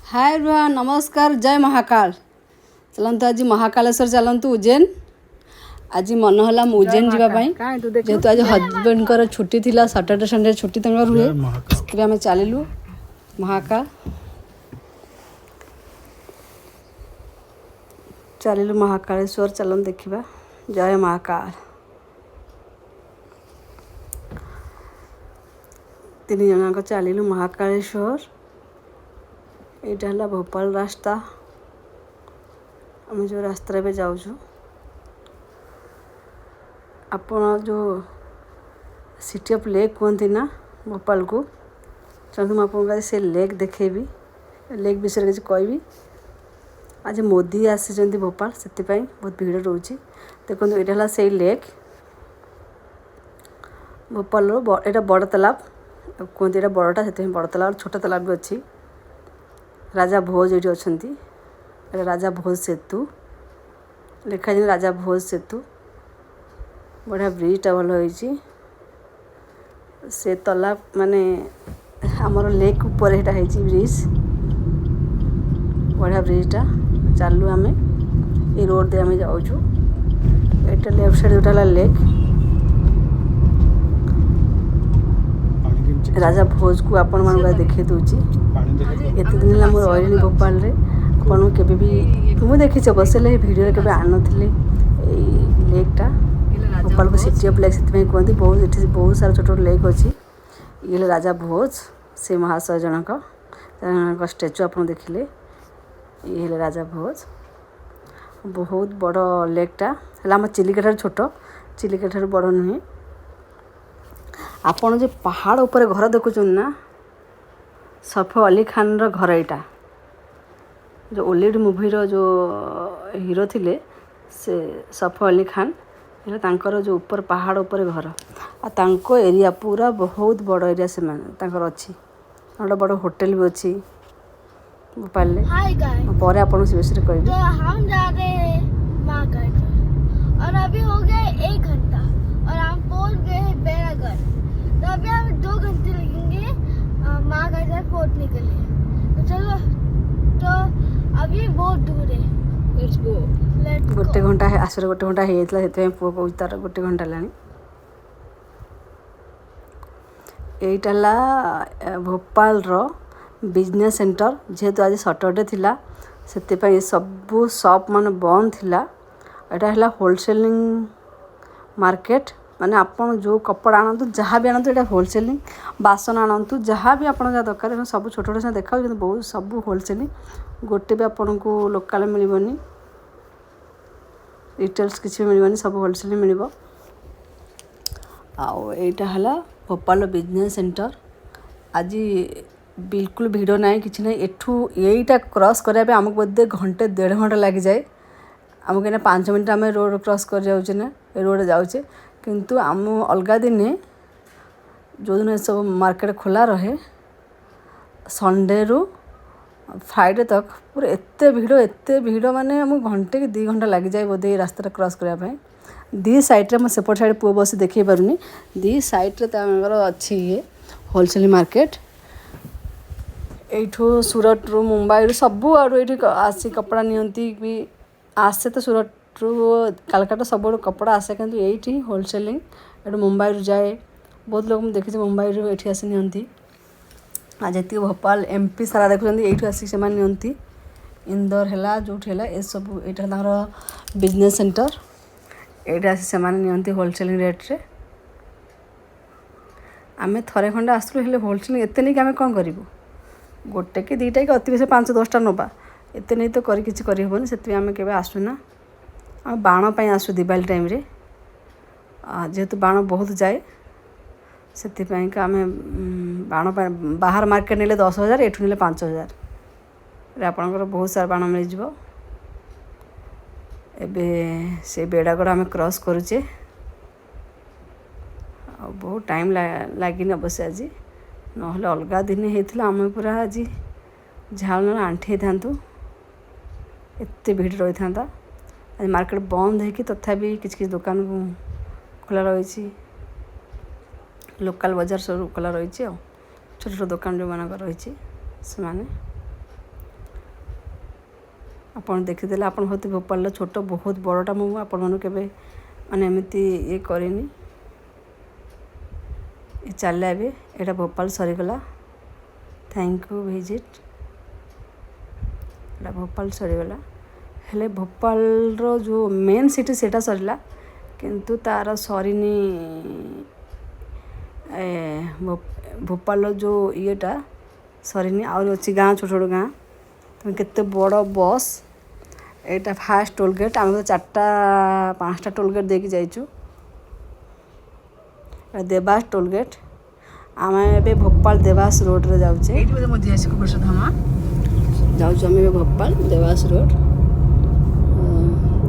Hi everyone, नमस्कार, जय महाकाल। चलतु आज महाकालेश्वर चलतु उज्जैन। आज मन है उज्जैन जावाई जेहेतु आज हजबैंड छुट्टी थी सैटरडे संडे छुट्टी तंकर हुए से आम चलू महाकाल। चलू महाकालेश्वर, चलन देखा। जय महाकाल। तीन जन चलू महाकालेश्वर। यहाँ है भोपाल रास्ता। आम जो रास्ता पे जाऊँ आपण जो सिटी ऑफ लेक कहते ना भोपाल को, चलते मुझे से लेक देखेबी। लेक विषय किसी कहबी। आज मोदी आसी भोपाल से बहुत भीड़ रोचे। देखो यहाँ है से लेक भोपाल यहाँ बड़ तालाब कहते, यहाँ बड़टा से बड़ तालाब, छोट तालाब भी अच्छी। राजा भोज ये अच्छा। राजा भोज सेतु लिखा है, राजा भोज सेतु। बढ़िया ब्रिजटा भल हो से तालाब माने आमर लेक ऊपर यहाँ है ब्रिज। बढ़िया ब्रिजटा। चलू आम ये रोड दे आम जाऊँ। यहाँ लेफ्ट साइड जोटा लेक राजा भोज को आपण मान देखे दूची। एत दिन है रही भोपाल रे आपन के मुझे देखी अवश्य भिडियो के आन लेकटा भोपाल को सिटी ऑफ लेक से कहते। बहुत ये बहुत सारा छोट लेक अच्छी। ये राजा भोज से महाशय जनक स्टैचू आप देखिले। ये राजा भोज बहुत बड़ लेकटा है। आम चिलिका ठार छोट, चिलिका ठार बड़ नुहे। आपन जो पहाड़ ऊपर घर देखुन ना, सैफ अली खान घर यहाँ जो ओलिड मूवी जो हीरो थिले से सैफ अली खान तांकर जो ऊपर पहाड़ ऊपर घर आ एरिया पूरा बहुत बड़ एरिया से अच्छी। गोटे बड़ होटल भी अच्छी भोपाल में। पर आप से विषय कह हम जा रहे हैं महाकालेश्वर और अभी हो गया 1 घंटा और हम पहुंच गए हैं बैरागढ़। तो अभी हमें 2 घंटे लगेंगे महाकालेश्वर पहुंचने के लिए। तो चलो, तो अभी बहुत दूर है। Let's go. गोटे घंटा है आसर, गोटे घंटा हो पुआ कह तार गोटे घंटा लानी। यहीटा भोपाल रो बिजनेस सेंटर। जेहेतु आज सैटरडे थिला से सबू शॉप मान बंद थिला। यहाँ है होलसेलिंग मार्केट माने आपन जो कपड़ा आनतु जहाँ भी आनतु, यहाँ होलसेलिंग बासन आनतु जहाँ भी आपन जहाँ दरकार सब छोट छोट से देखा बहुत सब होलसेलिंग। गोटे भी आपन को लोकल मिलबनी, रिटेल्स किसी भी मिलबनी, सब होलसेलिंग मिल। आईटा है भोपाल बिजनेस सेंटर। आज बिल्कुल भिड़ ना कि ना। एठू यहीटा क्रॉस कराया आमको बोधे घंटे 1.5 घंटा लग जाए। आमको ना 5 मिनट आम रोड क्रॉस कर जाऊे ना, रोड जाऊे। किंतु आम अलगा दिने जो दिन सब मार्केट खोला रहे संडे रु फ्राइडे तक पूरा एत भीड़ माने आम घंटे कि 2 घंटा लग जाए बोधे ये रास्ता क्रॉस करने। दी साइड्रे मैं सेपट साइड पुआ बस देखे पारूनी। दी साइड्रे अच्छी ये होलसेल मार्केट। यू सूरत रु मुंबई सबू आड़ू ये आसी कपड़ा नियंती भी आसे। तो सूरत रु कालकाटा सब कपड़ा आसे, किंतु ये होलसेलिंग ये मुंबई रु जाए। बहुत लोग मुझे देखी मुंबई रु ये आसी नियंती। आज जी भोपाल एमपी सारा देखुं ये आसिक से नियंती। इंदौर है जो ये सब यहाँ बिजनेस सेंटर। ये आसी से नियंती होलसेलिंग रेट्रे। आम थे खंडे आसलु हेले होलसेलिंग एत नहीं कि आम कौन करूँ, गोटे कि 2टा कि अति बेसी 5-10टा नवा एत नहीं तो किसी करहबनी। से आम के आसुना आम बाण पर आसु दिवाली टाइम रे। जेहेतु बाण बहुत जाए से आम बाण बाहर मार्केट ने 10,000, एठू ने 5,000 आपणकर बहुत सारा बाण मिल जाव। एबे से बेड़ागढ़ आम क्रॉस करुचे। बहुत टाइम लगे अवश्य। आज ना अलग दिन होता आम पूरा आज झाल आंठी था एत भीड़ रही था। आज मार्केट बंद है कि तथापि किसी दुकान खोला रही। लोकल बाजार सब खोला रही। छोट छोट दुकान जो मान रही से ଆପଣ ଦେଖିଦେଲେ ଆପଣ ଭାବୁଥିବେ ଭୋପାଳର ଛୋଟ ବହୁତ ବଡ଼ଟା ମୁଁ ଆପଣମାନଙ୍କୁ କେବେ ମାନେ ଏମିତି ଇଏ କରିନି। ଚାଲିଲା ଏବେ ଏଇଟା ଭୋପାଳ ସରିଗଲା। Thank you visit. ଏଇଟା ଭୋପାଳ ସରିଗଲା ହେଲେ ଭୋପାଳର ଯେଉଁ ମେନ୍ ସିଟି ସେଇଟା ସରିଲା କିନ୍ତୁ ତାର ସରିନି ଭୋପାଳର ଯେଉଁ ଇଏଟା ସରିନି ଆହୁରି ଅଛି ଗାଁ ଛୋଟ ଛୋଟ ଗାଁ। ତୁମେ କେତେ ବଡ଼ ବସ୍ ଏଇଟା ଫାଷ୍ଟ ଟୋଲ୍ ଗେଟ୍। ଆମେ ତ 4-5ଟା ଟୋଲ୍ ଗେଟ୍ ଦେଇକି ଯାଇଛୁ। Dewas toll gate. ଆମେ ଏବେ ଭୋପାଳ ଦେବାସ ରୋଡ଼ରେ ଯାଉଛେ। ଯାଉଛୁ ଆମେ ଏବେ ଭୋପାଳ ଦେବାସ ରୋଡ଼।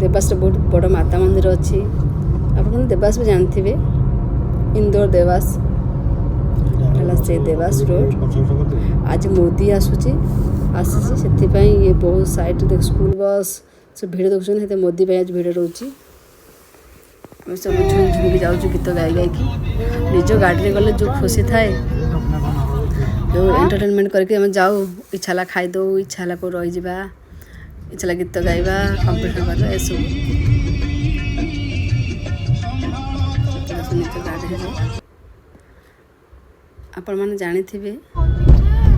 ଦେବାସରେ ବହୁତ ବଡ଼ ମାତା ମନ୍ଦିର ଅଛି। ଆପଣ ଦେବାସ ବି ଜାଣିଥିବେ ଇନ୍ଦୋର ଦେବାସ ହେଲା ସେ ଦେବାସ ରୋଡ଼। ଆଜି ମୋଦି ଆସିଛି ସେଥିପାଇଁ ଇଏ ବହୁତ ସାଇଡ଼ରେ ସ୍କୁଲ ବସ୍ ସେ ଭିଡ଼ ଦେଖୁଛନ୍ତି। ସେଥିପାଇଁ ମୋଦି ପାଇଁ ଆଜି ଭିଡ଼ ରହୁଛି। ଆମେ ସବୁ ଝୁমি ଝୁମିକି ଯାଉଛୁ ଗୀତ ଗାଇ ଗାଇକି। ନିଜ ଗାଡ଼ିରେ ଗଲେ ଯେଉଁ ଖୁସି ଥାଏ ଯେଉଁ ଏଣ୍ଟରଟେନମେଣ୍ଟ କରିକି ଆମେ ଯାଉ ଇଚ୍ଛା ହେଲା ଖାଇଦେଉ ଇଚ୍ଛା ହେଲା କେଉଁ ରହିଯିବା ଇଚ୍ଛା ହେଲା ଗୀତ ଗାଇବା କମ୍ପିଟିସନ୍ କରିବା ଏସବୁ ନିଜ ଗାଡ଼ିରେ ଯାଉ। ଆପଣମାନେ ଜାଣିଥିବେ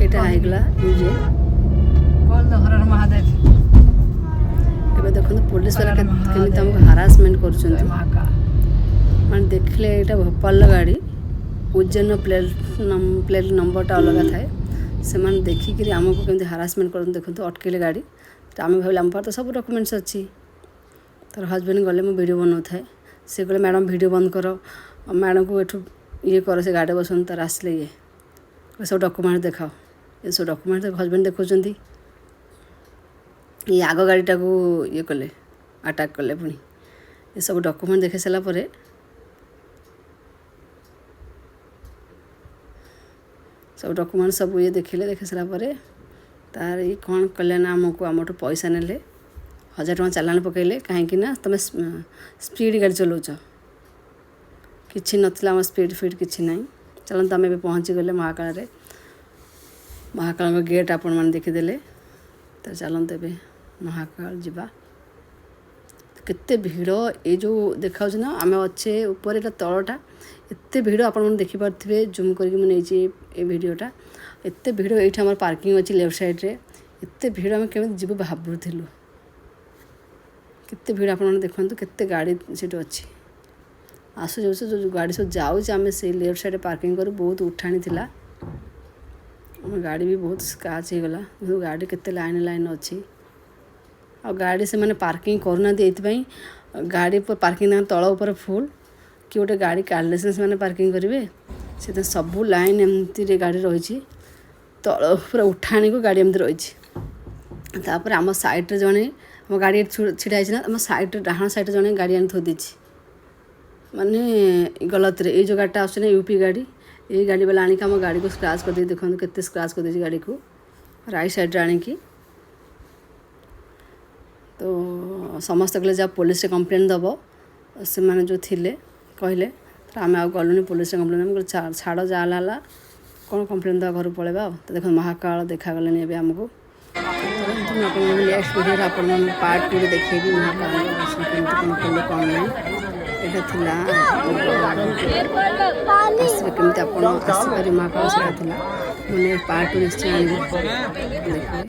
ଏଇଟା ହେଇଗଲା ମ୍ୟୁଜିୟମ୍। ଏବେ ଦେଖନ୍ତୁ ପୋଲିସ ବାଲା କେମିତି ଆମକୁ ହାରାସମେଣ୍ଟ କରୁଛନ୍ତି। ମାନେ ଦେଖିଲେ ଏଇଟା ଭୋପାଳର ଗାଡ଼ି ଉଜ୍ଜୈନର ପ୍ଲେଟ୍ ନମ୍ବରଟା ଅଲଗା ଥାଏ। ସେମାନେ ଦେଖିକିରି ଆମକୁ କେମିତି ହାରାସମେଣ୍ଟ କରନ୍ତି ଦେଖନ୍ତୁ ଅଟକେଇଲେ ଗାଡ଼ି। ତ ଆମେ ଭାବିଲେ ଆମ ପାଖରେ ତ ସବୁ ଡକୁମେଣ୍ଟସ୍ ଅଛି। ତାର ହଜବେଣ୍ଡ ଗଲେ ମୁଁ ଭିଡ଼ିଓ ବନାଉଥାଏ। ସେ କହିଲେ ମ୍ୟାଡ଼ାମ୍ ଭିଡ଼ିଓ ବନ୍ଦ କର ମ୍ୟାଡ଼ାମ୍କୁ ଏଠୁ ଇଏ କର ସେ ଗାଡ଼ି ବସନ୍ତି। ତାର ଆସିଲେ ଇଏ ସବୁ ଡକୁମେଣ୍ଟ ଦେଖାଅ ଏସବୁ ଡକୁମେଣ୍ଟ ହଜବେଣ୍ଡ ଦେଖାଉଛନ୍ତି। ଇଏ ଆଗ ଗାଡ଼ିଟାକୁ ଇଏ କଲେ ଆଟାକ୍ କଲେ। ପୁଣି ଏସବୁ ଡକୁମେଣ୍ଟ ଦେଖାଇ ସାରିଲା ପରେ ସବୁ ଡକୁମେଣ୍ଟ ସବୁ ଇଏ ଦେଖାଇ ସାରିଲା ପରେ ତାର ଇଏ କ'ଣ କଲେ ନା ଆମଠୁ ପଇସା ନେଲେ 1000 ଟଙ୍କା ଚାଲାଣ ପକାଇଲେ। କାହିଁକି ନା ତୁମେ ସ୍ପିଡ଼ ଗାଡ଼ି ଚଲାଉଛ। କିଛି ନଥିଲା ଆମ ସ୍ପିଡ଼ ଫିଡ଼ କିଛି ନାହିଁ। ଚାଲନ୍ତୁ ଆମେ ଏବେ ପହଞ୍ଚିଗଲେ ମହାକାଳରେ। ମହାକାଳଙ୍କ ଗେଟ୍ ଆପଣମାନେ ଦେଖିଦେଲେ। ତ ଚାଲନ୍ତୁ ଏବେ ମହାକାଳ ଯିବା। କେତେ ଭିଡ଼ ଏ ଯେଉଁ ଦେଖାଉଛି ନା ଆମେ ଅଛେ ଉପରେ ଏଇଟା ତଳଟା ଏତେ ଭିଡ଼ ଆପଣମାନେ ଦେଖିପାରୁଥିବେ। ଜୁମ୍ କରିକି ମୁଁ ନେଇଛି ଏ ଭିଡ଼ିଓଟା। ଏତେ ଭିଡ଼ ଏଇଠି ଆମର ପାର୍କିଂ ଅଛି ଲେଫ୍ଟ ସାଇଡ଼୍ରେ। ଏତେ ଭିଡ଼ ଆମେ କେମିତି ଯିବୁ ଭାବୁଥିଲୁ। କେତେ ଭିଡ଼ ଆପଣମାନେ ଦେଖନ୍ତୁ କେତେ ଗାଡ଼ି ସେଠି ଅଛି। ଆସୁ ଯେଉଁ ଗାଡ଼ି ସବୁ ଯାଉଛି ଆମେ ସେଇ ଲେଫ୍ଟ ସାଇଡ଼୍ରେ ପାର୍କିଂ କରୁ। ବହୁତ ଉଠାଣି ଥିଲା ଆମ ଗାଡ଼ି ବି ବହୁତ ସ୍କ୍ରାଚ୍ ହେଇଗଲା। ଗାଡ଼ି କେତେ ଲାଇନ୍ ଅଛି। ଆଉ ଗାଡ଼ି ସେମାନେ ପାର୍କିଂ କରୁନାହାନ୍ତି ଏଇଥିପାଇଁ ଗାଡ଼ି ପାର୍କିଂ ତାଙ୍କ ତଳ ଉପରେ ଫୁଲ୍ କି ଗୋଟେ ଗାଡ଼ି କାଢ଼ିଲେ ସେମାନେ ପାର୍କିଂ କରିବେ। ସେଥିପାଇଁ ସବୁ ଲାଇନ୍ ଏମିତିରେ ଗାଡ଼ି ରହିଛି। ତଳ ପୁରା ଉଠାଣିକୁ ଗାଡ଼ି ଏମିତି ରହିଛି। ତାପରେ ଆମ ସାଇଡ଼୍ରେ ଜଣେ ଆମ ଗାଡ଼ି ଛିଡ଼ା ହେଇଛି ନା ଆମ ସାଇଡ଼୍ରେ ଡାହାଣ ସାଇଡ଼୍ରେ ଜଣେ ଗାଡ଼ି ଆଣି ଥୋଇ ଦେଇଛି। ମାନେ ଗଲତରେ ଏଇ ଯେଉଁ ଗାଡ଼ିଟା ଆସୁଛି ନା ୟୁପି ଗାଡ଼ି ଏଇ ଗାଡ଼ି ବାଲା ଆଣିକି ଆମ ଗାଡ଼ିକୁ ସ୍କ୍ରାଚ୍ କରିଦେଇଛି। ଦେଖନ୍ତୁ କେତେ ସ୍କ୍ରାଚ୍ କରିଦେଇଛି ଗାଡ଼ିକୁ ରାଇଟ୍ ସାଇଡ଼୍ରେ ଆଣିକି। ତ ସମସ୍ତେ କହିଲେ ଯାହା ପୋଲିସରେ କମ୍ପ୍ଲେନ୍ ଦେବ। ସେମାନେ ଯେଉଁ ଥିଲେ କହିଲେ ତ ଆମେ ଆଉ ଗଲୁନି ପୋଲିସରେ କମ୍ପ୍ଲେନ୍। ଆମେ କହିଲେ ଛାଡ଼ ଯାହା ହେଲା କ'ଣ କମ୍ପ୍ଲେନ୍ ଦେବା ଘରକୁ ପଳାଇବା ଆଉ। ତ ଦେଖନ୍ତୁ ମହାକାଳ ଦେଖାଗଲେଣି ଏବେ ଆମକୁ। ମୁଁ ଆପଣଙ୍କୁ ନେକ୍ସଟ ଭିଡ଼ିଓରେ ଆପଣମାନଙ୍କୁ ପାର୍ଟ 2ରେ ଦେଖେଇବି ମହାକାଳଙ୍କ ଦର୍ଶନ କେମିତି କ'ଣ କଲେ କ'ଣ ନାହିଁ। ଏଇଟା ଥିଲା ଆସିବେ କେମିତି ଆପଣ ଆସିପାରିବେ ମହାକାଳ ସେଇଟା ଥିଲା। ମୁଁ ପାର୍ଟ 2 ନିଶ୍ଚୟ ଆଣିବି ଦେଖିବେ।